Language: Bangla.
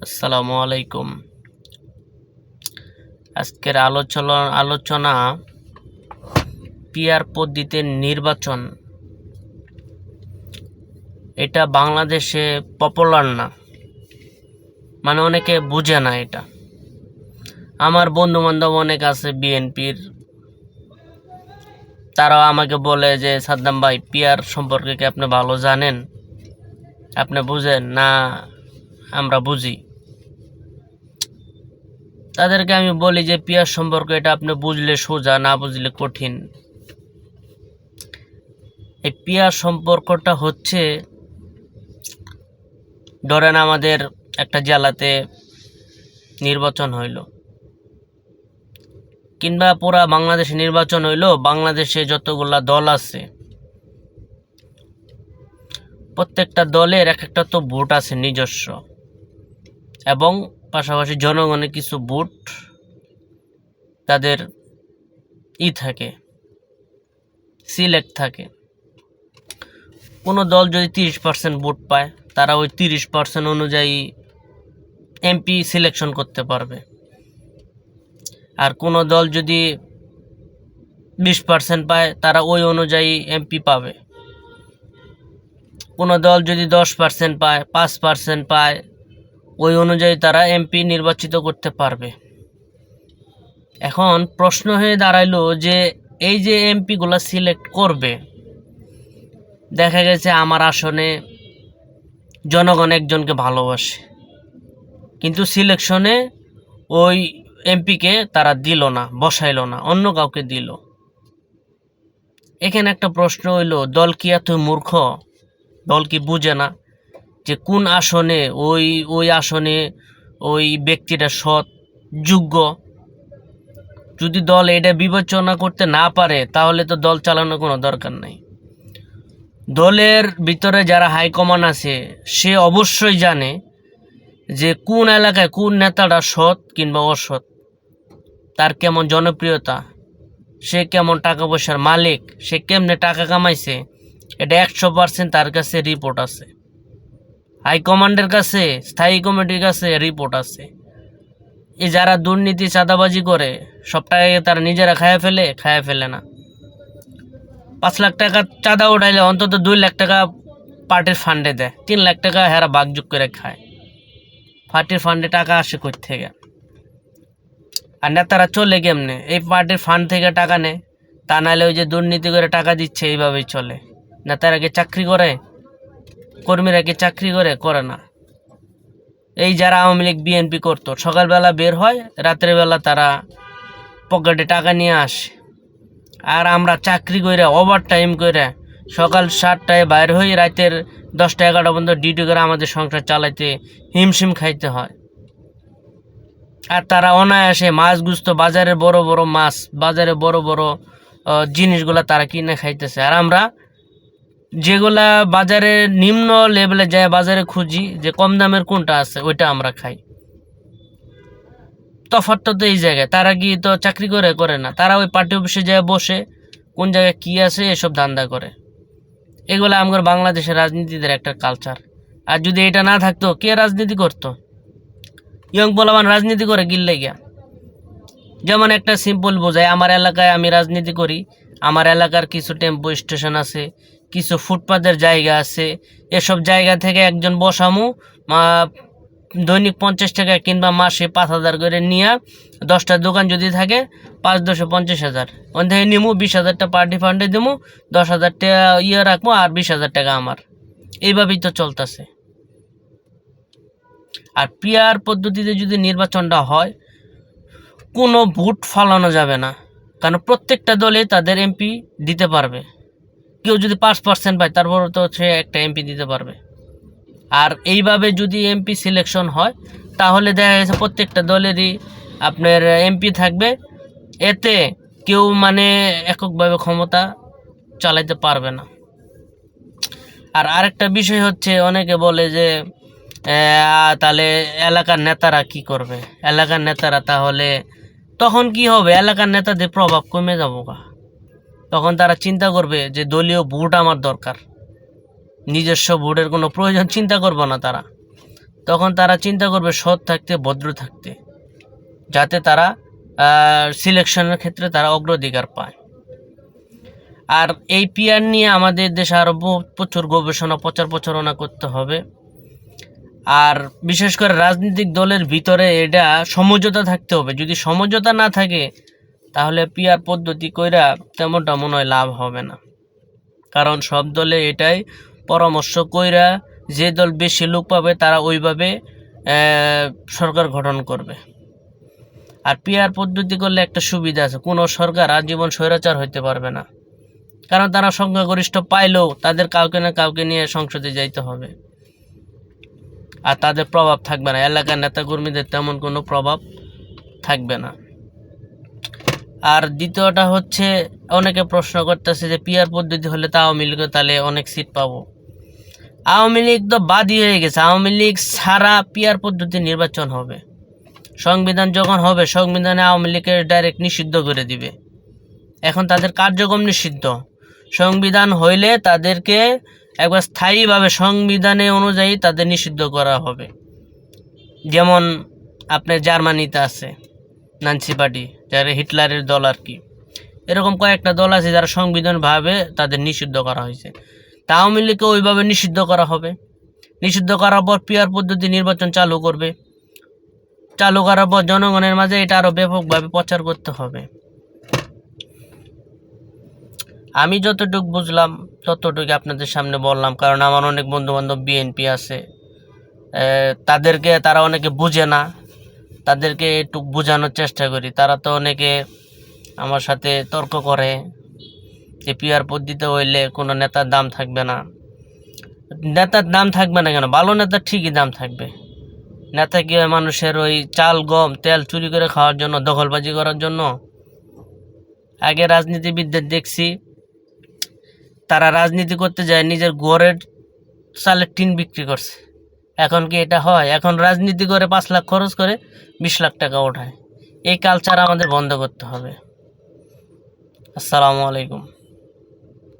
আসসালামু আলাইকুম। আজকের আলোচনা পিআর পদ্ধতির নির্বাচন। এটা বাংলাদেশে পপুলার না, মানে অনেকে বুঝে না এটা। আমার বন্ধু বান্ধব অনেক আছে বিএনপির, তারাও আমাকে বলে যে সাদ্দাম ভাই, পিআর সম্পর্কে কি আপনি ভালো জানেন? আপনি বুঝেন না? আমরা বুঝি। তাদেরকে আমি বলি যে পিআর সম্পর্কে এটা আপনি বুঝলে সোজা, না বুঝলে কঠিন। এই পিআর সম্পর্কটা হচ্ছে, ধরেন আমাদের একটা জেলাতে নির্বাচন হইল, কিংবা পুরা বাংলাদেশে নির্বাচন হইল। বাংলাদেশে যতগুলা দল আছে, প্রত্যেকটা দলের এক একটা তো ভোট আছে নিজস্ব, এবং পাশাপাশি জনগণের কিছু ভোট তাদের থাকে, সিলেক্ট থাকে। কোনো দল যদি 30% ভোট পায়, তারা ওই 30% অনুযায়ী এমপি সিলেকশন করতে পারবে। আর কোনো দল যদি 20% পায়, তারা ওই অনুযায়ী এমপি পাবে। কোনো দল যদি 10% পায়, 5% পায়, ওই অনুযায়ী তারা এমপি নির্বাচিত করতে পারবে। এখন প্রশ্ন হয়ে দাঁড়াইলো যে এই যে এমপিগুলো সিলেক্ট করবে, দেখা গেছে আমার আসনে জনগণ একজনকে ভালোবাসে, কিন্তু সিলেকশনে ওই এমপিকে তারা দিল না, বসাইল না, অন্য কাউকে দিল। এখানে একটা প্রশ্ন হইল, দল কি এত মূর্খ? দল কি বুঝে না যে কোন আসনে ওই আসনে ওই ব্যক্তিটা সৎ, যোগ্য? যদি দল এটা বিবেচনা করতে না পারে, তাহলে তো দল চালানোর কোনো দরকার নাই। দলের ভিতরে যারা হাইকমান্ড আছে, সে অবশ্যই জানে যে কোন এলাকায় কোন নেতাটা সৎ কিংবা অসৎ, তার কেমন জনপ্রিয়তা, সে কেমন টাকা পয়সার মালিক, সে কেমনে টাকা কামাইছে, এটা 100% তার কাছে রিপোর্ট আছে। হাইকমান্ডের কাছে, স্থায়ী কমিটির কাছে রিপোর্ট আছে। এই যারা দুর্নীতি চাঁদাবাজি করে, সব টাকাকে তারা নিজেরা খায় ফেলে না। 5 লাখ টাকা চাঁদা উঠাইলে অন্তত 2 লাখ টাকা পার্টির ফান্ডে দেয়, 3 লাখ টাকা হেরা ভাগযোগ করে খায়। পার্টির ফান্ডে টাকা আসে কই থেকে? আর নেতারা চলে কেমনে? এই পার্টির ফান্ড থেকে টাকা নেয়, তা নাহলে ওই যে দুর্নীতি করে টাকা দিচ্ছে, এইভাবেই চলে। নেতারা কি চাকরি করে? কর্মীরা কি চাকরি করে না। এই যারা আওয়ামী লীগ বিএনপি করতো, সকালবেলা বের হয়, রাত্রেবেলা তারা পকেটে টাকা নিয়ে আসে। আর আমরা চাকরি করে, ওভার টাইম করে, সকাল 7টায় বাইর হই, রাতের 10টা-11টা পর্যন্ত ডিউটি করে আমাদের সংসার চালাইতে হিমশিম খাইতে হয়। আর তারা অনায়াসে মাছ গুস্ত, বাজারে বড় বড় মাছ, বাজারে বড় বড় জিনিসগুলা তারা কিনে খাইতেছে। আর আমরা যেগুলা বাজারে নিম্ন লেভেলে যায়, বাজারে খুঁজি যে কম দামের কোনটা আছে, ওইটা আমরা খাই। তফাৎটা তো এই জায়গায়। তারা কি তো চাকরি করে না, তারা ওই পার্টি অফিসে যায় বসে, কোন জায়গায় কি আছে এসব ধান্দা করে। এগুলো আমাদের বাংলাদেশের রাজনীতিদের একটা কালচার। আর যদি এটা না থাকতো, কে রাজনীতি করতো? ইয়ং পোলাপান রাজনীতি করে গিল্লে গিয়া। যেমন একটা সিম্পল বোঝায়, আমার এলাকায় আমি রাজনীতি করি, আমার এলাকার কিছু টেম্পো স্টেশন আছে, কিছু ফুটপাতের জায়গা আছে, এসব জায়গা থেকে একজন বসামু, দৈনিক 50 টাকা কিংবা মাসে 5,000 করে নিয়ে, 10টা দোকান যদি থাকে, 5-10 50,000 ওখান থেকে নিমু, 20,000 পার্টি ফান্ডে দিমু, 10,000 টাকা রাখবো, আর 20,000 টাকা আমার। এইভাবেই তো চলতেছে। আর পিআর পদ্ধতিতে যদি নির্বাচনটা হয়, কোনো ভোট ফালানো যাবে না, কারণ প্রত্যেকটা দলে তাদের এমপি দিতে পারবে। কেউ যদি 5% পায়, তারপর তো সে একটা এমপি দিতে পারবে। আর এইভাবে যদি এমপি সিলেকশন হয়, তাহলে দেখা গেছে প্রত্যেকটা দলেরই আপনার এমপি থাকবে। এতে কেউ মানে এককভাবে ক্ষমতা চালাইতে পারবে না। আর আরেকটা বিষয় হচ্ছে, অনেকে বলে যে তাহলে এলাকার নেতারা কি করবে? এলাকার নেতারা তাহলে তখন কি হবে? এলাকার নেতাদের প্রভাব কমে যাবো। তখন তারা চিন্তা করবে যে দলীয় ভোট আমার দরকার, নিজস্ব ভোটের কোনো প্রয়োজন চিন্তা করবো না তারা। তখন তারা চিন্তা করবে সৎ থাকতে, ভদ্র থাকতে, যাতে তারা সিলেকশনের ক্ষেত্রে তারা অগ্রাধিকার পায়। আর এই পিআর নিয়ে আমাদের দেশে আরও প্রচুর গবেষণা প্রচারণা করতে হবে। আর বিশেষ করে রাজনৈতিক দলের ভিতরে এটা সমঝোতা থাকতে হবে। যদি সমঝোতা না থাকে তাহলে পিআর পদ্ধতি কইরা তেমনটা মনে হয় লাভ হবে না। কারণ সব দলে এটাই পরামর্শ কইরা যে দল বেশি লোক পাবে তারা ওইভাবে সরকার গঠন করবে। আর পিআর পদ্ধতি করলে একটা সুবিধা আছে, কোনো সরকার আজীবন স্বৈরাচার হইতে পারবে না। কারণ তারা সংখ্যাগরিষ্ঠ পাইলেও তাদের কাউকে না কাউকে নিয়ে সংসদে যাইতে হবে, আর তাদের প্রভাব থাকবে না, এলাকার নেতাকর্মীদের তেমন কোনো প্রভাব থাকবে না। আর দ্বিতীয়টা হচ্ছে, অনেকে প্রশ্ন করতেছে যে পিআর পদ্ধতি হলে তো আওয়ামী লীগ তাহলে অনেক সিট পাবো। আওয়ামী লীগ তো বাদই হয়ে গেছে, আওয়ামী লীগ ছাড়া পিআর পদ্ধতি নির্বাচন হবে। সংবিধান যখন হবে, সংবিধানে আওয়ামী লীগের ডাইরেক্ট নিষিদ্ধ করে দিবে। এখন তাদের কার্যক্রম নিষিদ্ধ। সংবিধান হইলে তাদেরকে একবার স্থায়ীভাবে সংবিধানে অনুযায়ী তাদের নিষিদ্ধ করা হবে। যেমন আপনার জার্মানিতে আছে নাৎসি পার্টি, যারা হিটলারের দল আর কি, এরকম কয়েকটা দল আছে যারা সংবিধানভাবে তাদের নিষিদ্ধ করা হয়েছে। তা আওয়ামী লীগকে ওইভাবে নিষিদ্ধ করা হবে। নিষিদ্ধ করার পর পিআর পদ্ধতি নির্বাচন চালু করবে। চালু করার পর জনগণের মাঝে এটা আরও ব্যাপকভাবে প্রচার করতে হবে। আমি যতটুকু বুঝলাম ততটুকু আপনাদের সামনে বললাম, কারণ আমার অনেক বন্ধুবান্ধব বিএনপি আছে, তারা অনেকে বুঝে না, তাদেরকে একটু বোঝানোর চেষ্টা করি। তারা তো অনেকে আমার সাথে তর্ক করে যে পিআর পদ্ধতি হইলে কোনো নেতার দাম থাকবে না। নেতার দাম থাকবে না কেন? ভালো নেতার ঠিকই দাম থাকবে। নেতা কি মানুষের ওই চাল, গম, তেল চুরি করে খাওয়ার জন্য, দখলবাজি করার জন্য? আগে রাজনীতিবিদদের দেখছি তারা রাজনীতি করতে যায় নিজের ঘরের চালের টিন বিক্রি করছে। এখন কি এটা হয়? এখন রাজনীতি করে 5 লাখ খরচ করে 20 লাখ টাকা ওঠায়। এই কালচার আমাদের বন্ধ করতে হবে। আসসালামু আলাইকুম।